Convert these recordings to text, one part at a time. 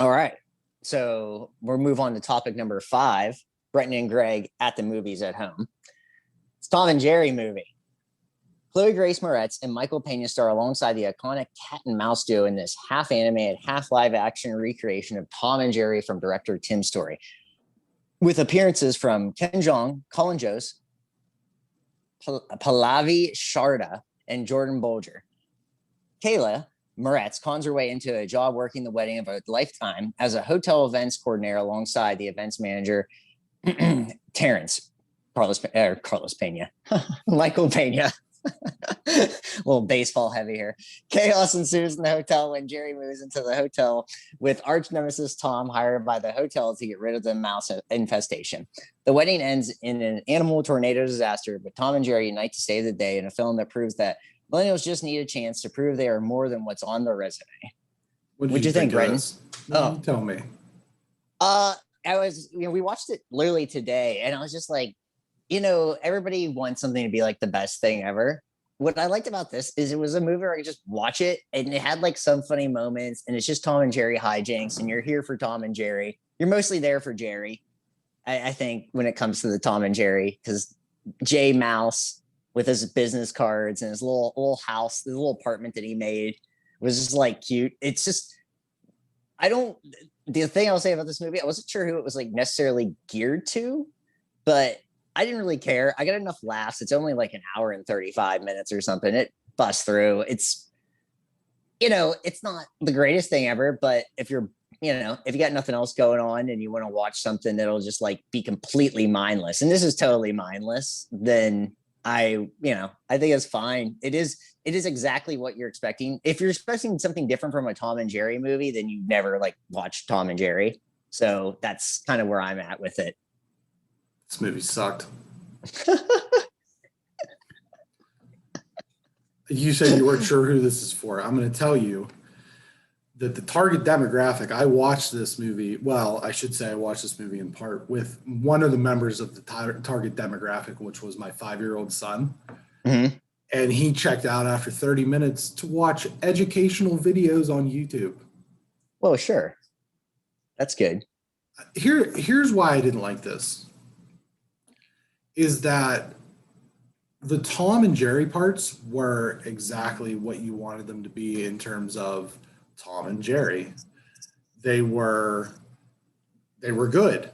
All right. So we'll move on to topic number 5, Brenton and Greg at the movies at home. It's Tom and Jerry movie. Chloe Grace Moretz and Michael Pena star alongside the iconic cat and mouse duo in this half animated, half live action recreation of Tom and Jerry from director Tim Story, with appearances from Ken Jeong, Colin Jost, Pallavi Sharda, and Jordan Bolger. Kayla Moretz cons her way into a job working the wedding of a lifetime as a hotel events coordinator alongside the events manager, Terrence Carlos Pena, Michael Pena. A little baseball heavy here. Chaos ensues in the hotel when Jerry moves into the hotel with arch nemesis Tom hired by the hotel to get rid of the mouse infestation. The wedding ends in an animal tornado disaster, but Tom and Jerry unite to save the day in a film that proves that millennials just need a chance to prove they are more than what's on their resume. What'd you think, Brenton? Oh, tell me. We watched it literally today, and I was just like, everybody wants something to be like the best thing ever. What I liked about this is it was a movie where I could just watch it and it had like some funny moments, and it's just Tom and Jerry hijinks, and you're here for Tom and Jerry. You're mostly there for Jerry, I think, when it comes to the Tom and Jerry, because Jay Mouse with his business cards and his little house, the little apartment that he made was just like cute. It's just, the thing I'll say about this movie, I wasn't sure who it was like necessarily geared to, but I didn't really care. I got enough laughs. It's only like an hour and 35 minutes or something. It busts through. It's, it's not the greatest thing ever, but if you're, if you got nothing else going on and you want to watch something that'll just like be completely mindless, and this is totally mindless, then I think it's fine. It is exactly what you're expecting. If you're expecting something different from a Tom and Jerry movie, then you never like watch Tom and Jerry. So that's kind of where I'm at with it. This movie sucked. You said you weren't sure who this is for. I'm going to tell you that the target demographic, I watched this movie. Well, I should say I watched this movie in part with one of the members of the target demographic, which was my 5-year-old son. Mm-hmm. And he checked out after 30 minutes to watch educational videos on YouTube. Well, sure. That's good. Here's why I didn't like this. Is that the Tom and Jerry parts were exactly what you wanted them to be in terms of Tom and Jerry. They were good.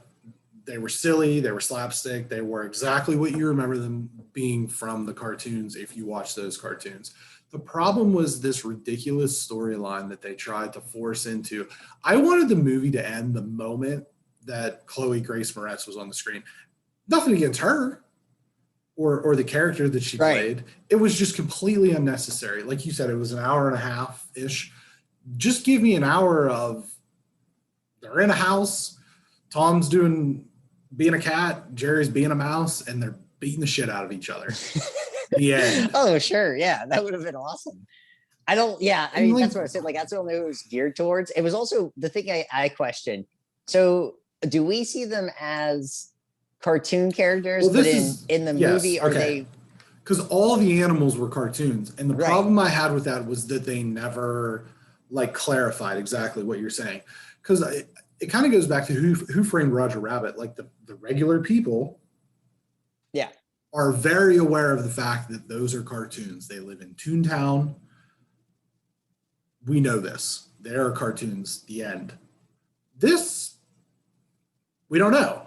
They were silly. They were slapstick. They were exactly what you remember them being from the cartoons if you watch those cartoons. The problem was this ridiculous storyline that they tried to force into. I wanted the movie to end the moment that Chloe Grace Moretz was on the screen. Nothing against her or the character that she played. It was just completely unnecessary. Like you said, it was an hour and a half-ish. Just give me an hour of they're in a house, Tom's being a cat, Jerry's being a mouse, and they're beating the shit out of each other. Yeah. Oh, sure. Yeah, that would have been awesome. I mean, that's what I said. Like, that's what it was geared towards. It was also the thing I questioned. So do we see them as cartoon characters, but in the movie, are they? Because all the animals were cartoons, and the problem I had with that was that they never like clarified exactly what you're saying. Because it kind of goes back to who framed Roger Rabbit. Like the regular people, are very aware of the fact that those are cartoons. They live in Toontown. We know this. They are cartoons. The end. This, we don't know.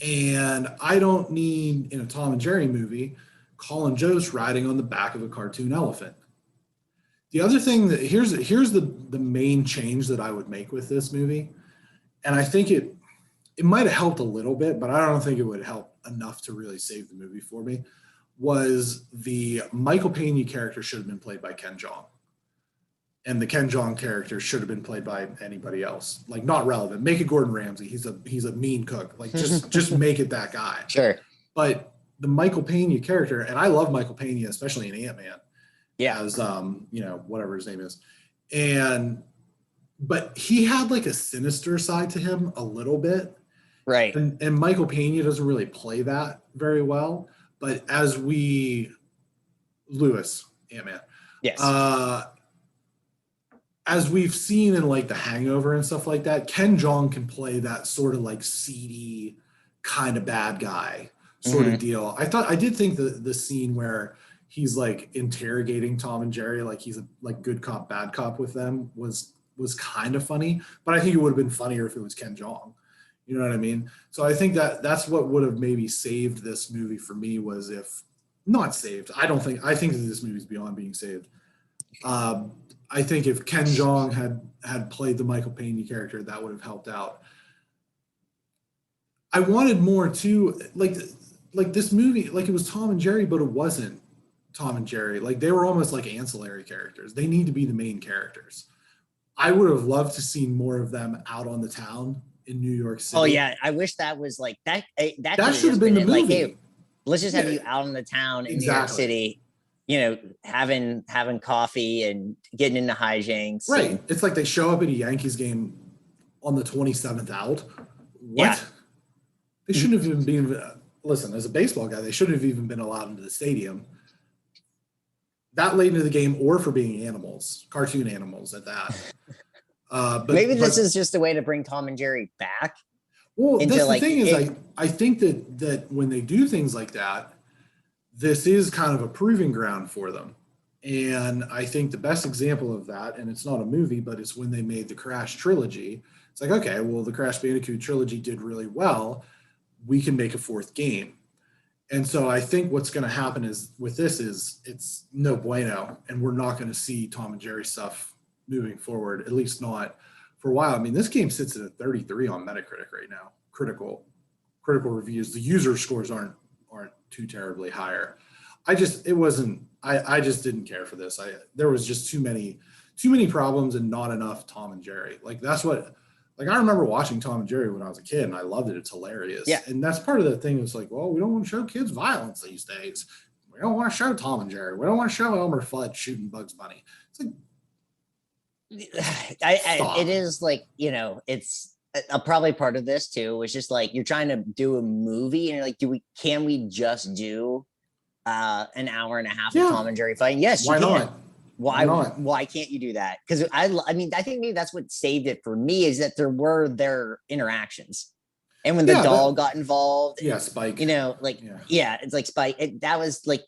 And I don't need, in a Tom and Jerry movie, Colin Jost riding on the back of a cartoon elephant. The other thing that here's the main change that I would make with this movie, and I think it might have helped a little bit, but I don't think it would help enough to really save the movie for me, was the Michael Pena character should have been played by Ken Jeong. And the Ken Jeong character should have been played by anybody else. Like, not relevant. Make it Gordon Ramsay. He's a mean cook. Like, just make it that guy. Sure. But the Michael Pena character, and I love Michael Pena, especially in Ant-Man. Yeah. As whatever his name is. But he had like a sinister side to him a little bit. Right. And Michael Pena doesn't really play that very well. But as Lewis, Ant-Man. Yes. as we've seen in like The Hangover and stuff like that, Ken Jeong can play that sort of like seedy kind of bad guy sort of Mhm. deal. I did think the scene where he's like interrogating Tom and Jerry, like he's a like good cop, bad cop with them was kind of funny, but I think it would have been funnier if it was Ken Jeong. You know what I mean? So I think that that's what would have maybe saved this movie for me was if not saved. I think that this movie's beyond being saved. Um, I think if Ken Jeong had played the Michael Pena character, that would have helped out. I wanted more too, like this movie, like it was Tom and Jerry, but it wasn't Tom and Jerry. Like they were almost like ancillary characters. They need to be the main characters. I would have loved to see more of them out on the town in New York Oh City. yeah, I wish that was like that. That That could have should have just been been the it. Like, hey, movie. let's just have Yeah, you out in the town in New York exactly. City, having coffee and getting into hijinks. Right. And It's like they show up at a Yankees game on the 27th out. yeah, What? They shouldn't have even been. Listen, as a baseball guy, they shouldn't have even been allowed into the stadium that late into the game, or for being animals, cartoon animals at that. maybe this But is just a way to bring Tom and Jerry back well, into that's the like thing is, it. I think that when they do things like that, this is kind of a proving ground for them. And I think the best example of that, and it's not a movie, but it's when they made the Crash trilogy. It's like, okay, well, the Crash Bandicoot trilogy did really well. We can make a fourth game. And so I think what's going to happen is with this is it's no bueno, and we're not going to see Tom and Jerry stuff moving forward, at least not for a while. I mean, this game sits at a 33 on Metacritic right now. Critical reviews. The user scores aren't too terribly higher. I just didn't care for this. There was just too many problems and not enough Tom and Jerry. Like that's what like I remember watching Tom and Jerry when I was a kid and I loved it. It's hilarious. Yeah, And that's part of the thing. It's like, well, we don't want to show kids violence these days. We don't want to show Tom and Jerry. We don't want to show Elmer Fudd shooting Bugs Bunny. It's like, it stop. is like it's a probably part of this too. Was just like you're trying to do a movie and you're like, can we just do an hour and a half of Yeah. Tom and Jerry fighting? Yes, you Why can. not? Why not? Why can't you do that? Because I mean I think maybe that's what saved it for me is that there were their interactions, and when the Yeah. doll got involved, Yeah. Spike. like Yeah. yeah, it's like Spike. That was like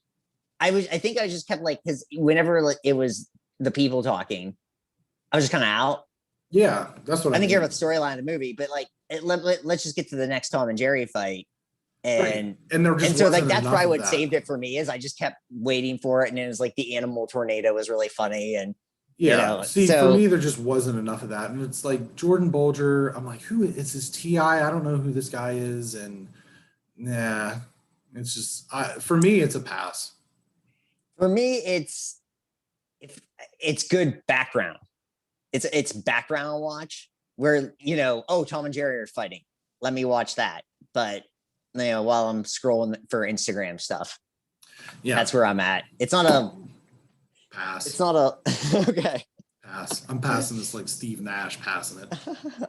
I think I just kept like because whenever like, it was the people talking, I was just kind of out. Yeah. That's what I I didn't care mean. about the storyline of the movie, but like let's just get to the next Tom and Jerry fight. Right. And there just And so like wasn't that's enough probably of what that. saved it for me is I just kept waiting for it, and it was like the animal tornado was really funny, and Yeah. See, for so me, there just wasn't enough of that. And it's like Jordan Bolger. I'm like, who is this TI? I don't know who this guy is. And nah, it's just, for me, it's a pass. for me if it's good background. It's background watch where oh, Tom and Jerry are fighting. Let me watch that. But while I'm scrolling for Instagram stuff, Yeah. that's where I'm at. It's not Pass. a okay. Pass. I'm passing this like Steve Nash passing it.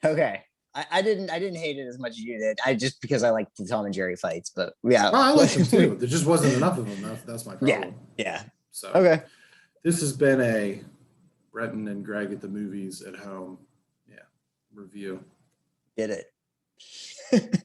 Okay. I didn't hate it as much as you did. I just because I like the Tom and Jerry fights, but yeah. Well, I like them too. There just wasn't enough of them. That's my problem. Yeah. So Okay. this has been a Breton and Greg at the movies at home. Yeah. Review. Did it.